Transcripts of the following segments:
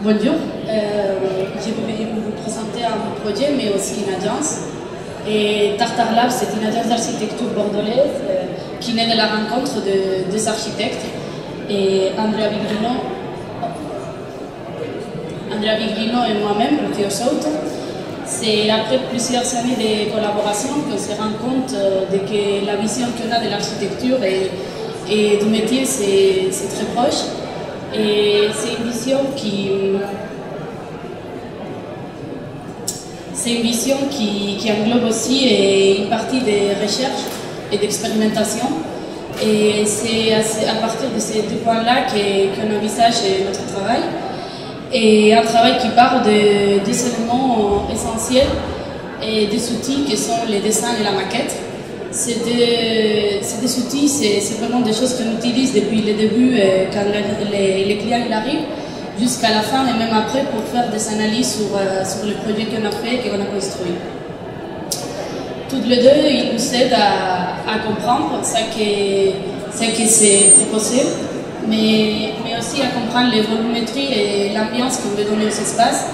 Bonjour, je vais vous présenter un projet mais aussi une agence. Et Tartare Lab, c'est une agence d'architecture bordelaise qui naît de la rencontre de deux architectes. Et Andrea Vigrino et moi-même, Rocío Souto. C'est après plusieurs années de collaboration qu'on se rend compte de que la vision qu'on a de l'architecture et du métier, c'est très proche. Et c'est une vision qui englobe aussi une partie de recherche et d'expérimentation. Et c'est à partir de ces deux points-là qu'on envisage notre travail. Et un travail qui part des éléments essentiels et des outils qui sont les dessins et la maquette. C'est des outils, c'est vraiment des choses qu'on utilise depuis le début, quand les clients arrivent, jusqu'à la fin et même après pour faire des analyses sur les projets qu'on a fait et qu'on a construit. Toutes les deux, ils nous aident à comprendre ce que c'est proposé, mais aussi à comprendre les volumétries et l'ambiance qu'on veut donner aux espaces,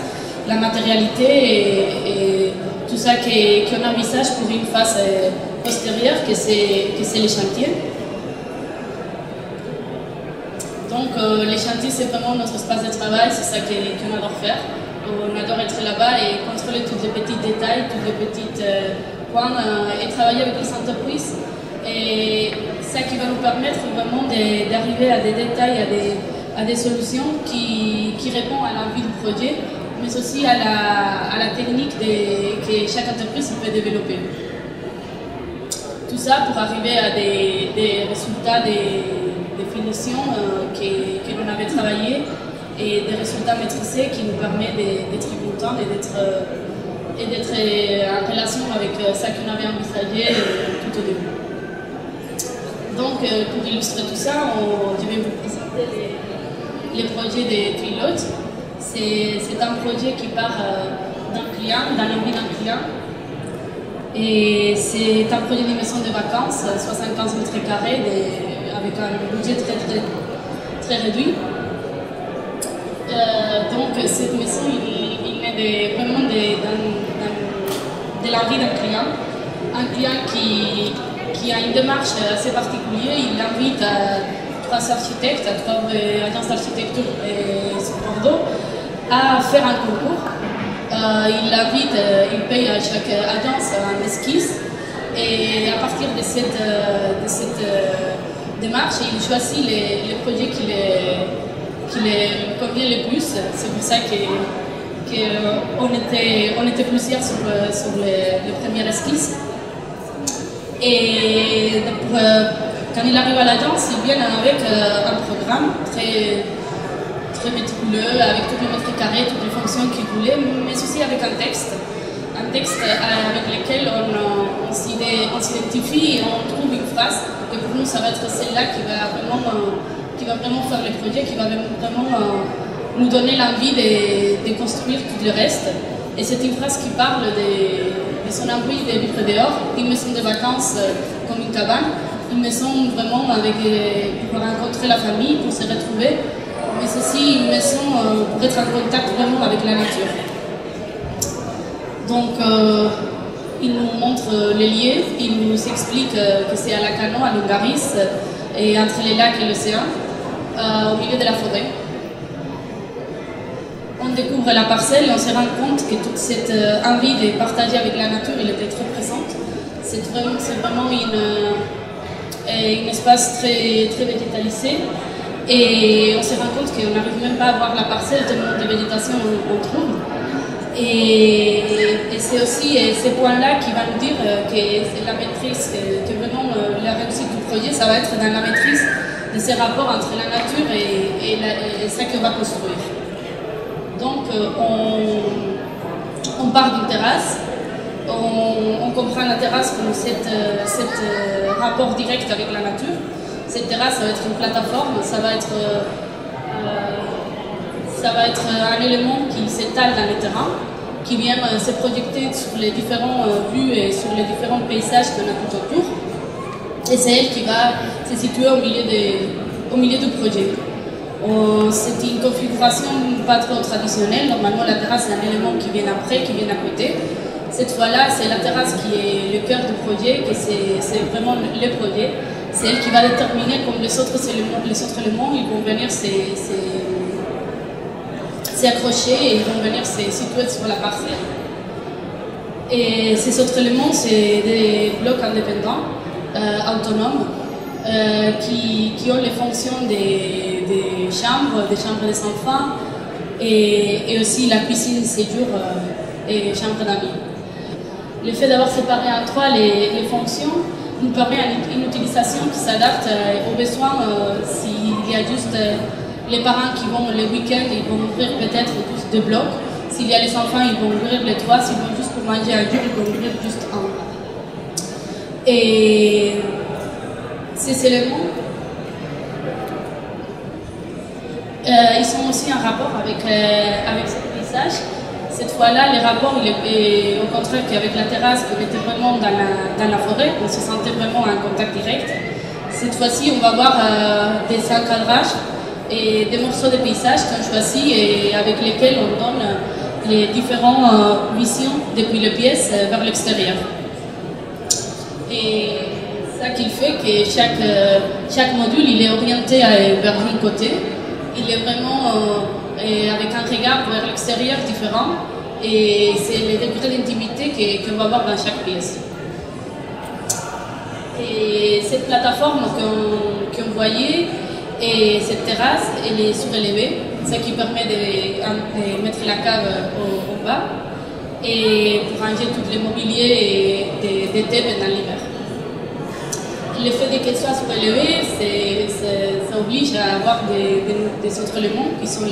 la matérialité et tout ça qu'on envisage pour une phase postérieure, que c'est les chantiers. Donc les chantiers, c'est vraiment notre espace de travail, c'est ça qu'on adore faire. On adore être là-bas et contrôler tous les petits détails, tous les petits points et travailler avec les entreprises. Et ça qui va nous permettre vraiment d'arriver à des détails, à des solutions qui répondent à l'envie du projet, mais aussi à la technique que chaque entreprise peut développer. Tout ça pour arriver à des résultats, des finitions que l'on avait travaillé et des résultats maîtrisés qui nous permettent d'être contents et d'être en relation avec ça qu'on avait envisagé tout au début. Donc, pour illustrer tout ça, je vais vous présenter les projets des Trilotes. C'est un projet qui part d'un client, dans l'envie d'un client. Et c'est un projet de maison de vacances, 75 mètres carrés, avec un budget très réduit. Donc, cette maison, il est vraiment de l'envie d'un client. Un client qui a une démarche assez particulière. Il invite trois architectes, trois agences d'architecture sur Bordeaux à faire un concours. Il paye à chaque agence un esquisse et à partir de cette démarche, il choisit les projets qui les conviennent le plus. C'est pour ça qu'on était plusieurs sur les premières esquisses. Et quand il arrive à l'agence, il vient avec un programme très méticuleux, avec tous les mètres carrés, toutes les fonctions qu'il voulait, mais aussi avec un texte avec lequel on s'identifie et on trouve une phrase. Et pour nous, ça va être celle-là qui va vraiment faire le projet, qui va vraiment nous donner l'envie de construire tout le reste. Et c'est une phrase qui parle de son envie de vivre dehors, une maison de vacances comme une cabane, une maison vraiment pour rencontrer la famille, pour se retrouver, mais c'est aussi une maison pour être en contact vraiment avec la nature. Donc, il nous montre les lieux, il nous explique que c'est à Lacanau, à Longaris, et entre les lacs et l'océan, au milieu de la forêt. On découvre la parcelle et on se rend compte que toute cette envie de partager avec la nature, elle était très présente. C'est vraiment un espace très végétalisé. Et on se rend compte qu'on n'arrive même pas à voir la parcelle tellement de végétation on trouve. Et c'est aussi ce point-là qui va nous dire que c'est la maîtrise, que vraiment la réussite du projet, ça va être dans la maîtrise de ces rapports entre la nature et ça qu'on va construire. Donc on part d'une terrasse, on comprend la terrasse comme cet rapport direct avec la nature. Cette terrasse, ça va être une plateforme, ça va être un élément qui s'étale dans le terrain, qui vient se projeter sur les différentes vues et sur les différents paysages qu'on a tout autour. Et c'est elle qui va se situer au milieu du projet. C'est une configuration pas trop traditionnelle. Normalement, la terrasse, c'est un élément qui vient après, qui vient à côté. Cette fois-là, c'est la terrasse qui est le cœur du projet, que c'est vraiment le projet. C'est elle qui va déterminer comme les autres éléments, ils vont venir s'accrocher et ils vont venir se situer sur la parcelle. Et ces autres éléments, c'est des blocs indépendants, autonomes, qui ont les fonctions des chambres des enfants et aussi la cuisine, séjour et chambre d'amis. Le fait d'avoir séparé en trois les fonctions nous permet une utilisation qui s'adapte aux besoins. S'il y a juste les parents qui vont le week-end, ils vont ouvrir peut-être juste 2 blocs. S'il y a les enfants, ils vont ouvrir les 3. S'ils vont juste pour manger un jour, ils vont ouvrir juste 1. Et ces éléments, ils sont aussi en rapport avec ce paysage. Cette fois-là, les rapports, au contraire qu'avec la terrasse, on était vraiment dans la forêt, on se sentait vraiment en contact direct. Cette fois-ci, on va voir des encadrages et des morceaux de paysage qu'on choisit et avec lesquels on donne les différentes visions depuis les pièces vers l'extérieur. Et ça qui fait que chaque module il est orienté vers un côté. Il est vraiment avec un regard vers l'extérieur différent et c'est les degrés d'intimité qu'on va voir dans chaque pièce. Et cette plateforme qu'on voyait et cette terrasse, elle est surélevée, ce qui permet de mettre la cave au bas et pour ranger tout le mobilier et d'été pendant l'hiver. Le fait qu'elle soit surélevée, ça oblige à avoir des autres éléments qui sont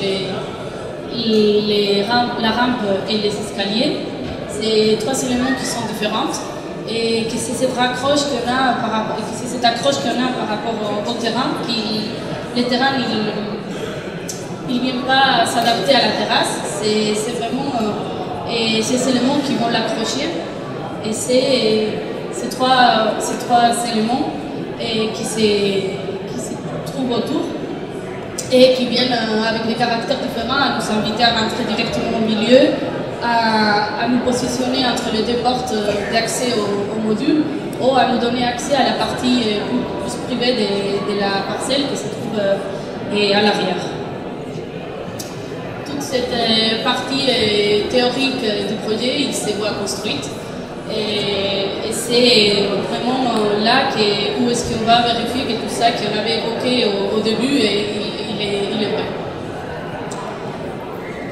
la rampe et les escaliers. C'est 3 éléments qui sont différents et que c'est cette accroche qu'on a par rapport au terrain. Le terrain, il ne vient pas s'adapter à la terrasse. C'est vraiment ces éléments qui vont l'accrocher. Et ces trois éléments qui se trouvent autour et qui viennent avec des caractères différents à nous inviter à rentrer directement au milieu, à nous positionner entre les 2 portes d'accès au module ou à nous donner accès à la partie plus privée de la parcelle qui se trouve à l'arrière. Toute cette partie théorique du projet, il se voit construite. Et c'est vraiment là où est-ce qu'on va vérifier que tout ça qu'on avait évoqué au début, il est vrai.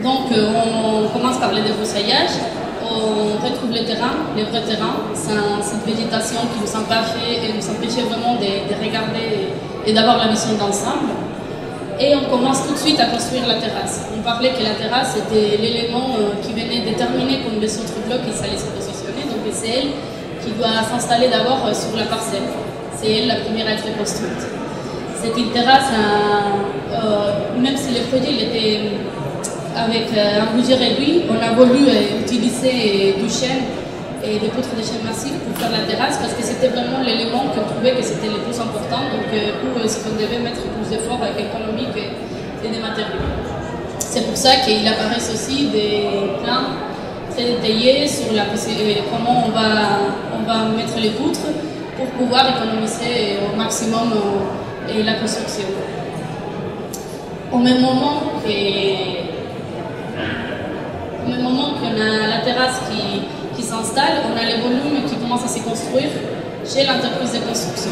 Donc on commence par le débroussaillage, on retrouve le vrai terrain, cette végétation qui nous empêchait vraiment de regarder et d'avoir la vision d'ensemble. Et on commence tout de suite à construire la terrasse. On parlait que la terrasse était l'élément qui venait déterminer comme les autres blocs ils allaient se positionner. Donc c'est elle qui doit s'installer d'abord sur la parcelle. C'est elle la première à être construite. C'est une terrasse, même si le projet était avec un budget réduit, on a voulu utiliser du chêne et des poutres de chêne massif pour faire la terrasse parce que c'était vraiment l'élément qu'on trouvait que c'était le plus important, donc où est-ce qu'on devait mettre plus d'efforts économiques et des matériaux. C'est pour ça qu'il apparaît aussi des plans très détaillés sur comment on va mettre les poutres pour pouvoir économiser au maximum la construction. Au même moment qu'on a la terrasse qui s'installe, on a les volumes qui commencent à se construire chez l'entreprise de construction.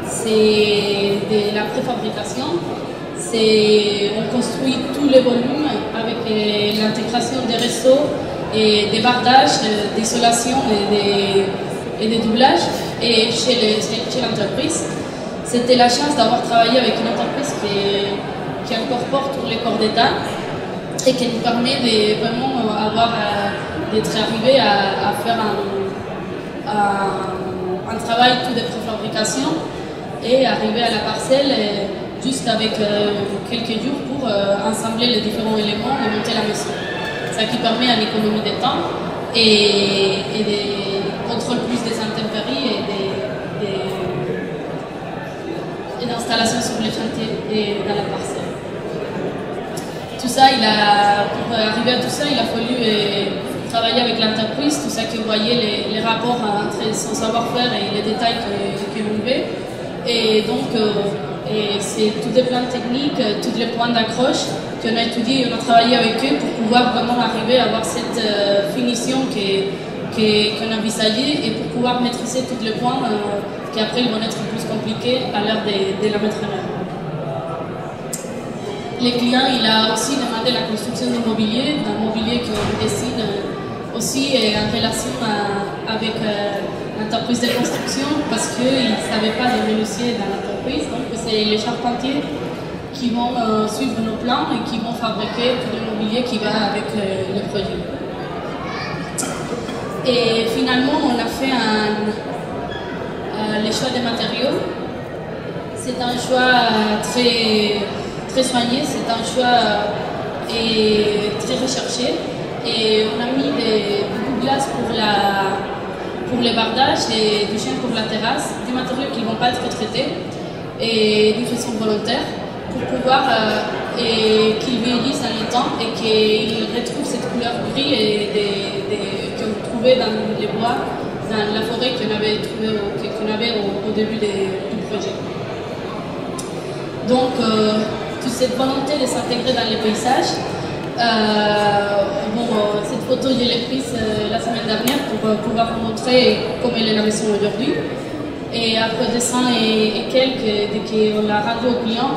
C'est de la préfabrication, on construit tous les volumes avec l'intégration des réseaux et des bardages, d'isolation et des doublages et chez l'entreprise. C'était la chance d'avoir travaillé avec une entreprise qui incorpore tous les corps d'État et qui nous permet de vraiment d'être arrivé à faire un travail tout de préfabrication et arriver à la parcelle juste avec quelques jours pour assembler les différents éléments et monter la maison. Ça qui permet une économie de temps et des contrôles plus des intempéries et d'installation sur les chantiers et dans la parcelle. ça, pour arriver à tout ça, il a fallu travailler avec l'entreprise, tout ça que vous voyez, les rapports entre son savoir-faire et les détails que l'on veut. Et donc, c'est tous des plans techniques, tous les points d'accroche qu'on a étudiés et on a travaillé avec eux pour pouvoir vraiment arriver à avoir cette finition qu'on a envisagée et pour pouvoir maîtriser tous les points qui après ils vont être plus compliqués à l'heure de la mettre en œuvre. Les clients, il a aussi demandé la construction d'un mobilier qu'on décide aussi en relation avec l'entreprise de construction parce qu'ils ne savaient pas de menuisier dans l'entreprise. Donc c'est les charpentiers qui vont suivre nos plans et qui vont fabriquer tout le mobilier qui va avec le projet. Et finalement, on a fait les choix des matériaux. C'est un choix très soigné, c'est un choix très recherché. Et on a mis beaucoup de glace pour les bardages et du chêne pour la terrasse, des matériaux qui ne vont pas être traités et d'une façon volontaire pour pouvoir qu'ils vieillissent dans le temps et qu'ils retrouvent cette couleur gris que vous trouvez dans les bois, dans la forêt qu'on avait au début du projet. Donc, toute cette volonté de s'intégrer dans les paysages. Cette photo, je l'ai prise la semaine dernière pour pouvoir vous montrer comment est la maison aujourd'hui. Et après 200 et quelques, dès qu'on l'a rendu au client,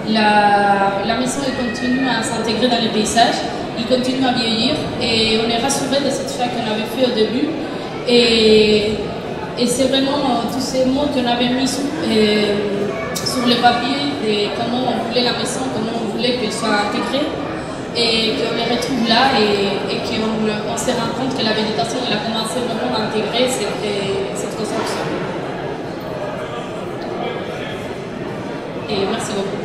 la maison continue à s'intégrer dans les paysages, il continue à vieillir et on est rassuré de cette choix qu'on avait fait au début. Et c'est vraiment tous ces mots qu'on avait mis sur le papier de comment on voulait la maison, comment on voulait qu'elle soit intégrée et qu'on les retrouve là et qu'on se rend compte que la végétation elle a commencé vraiment à intégrer cette construction. Et merci beaucoup.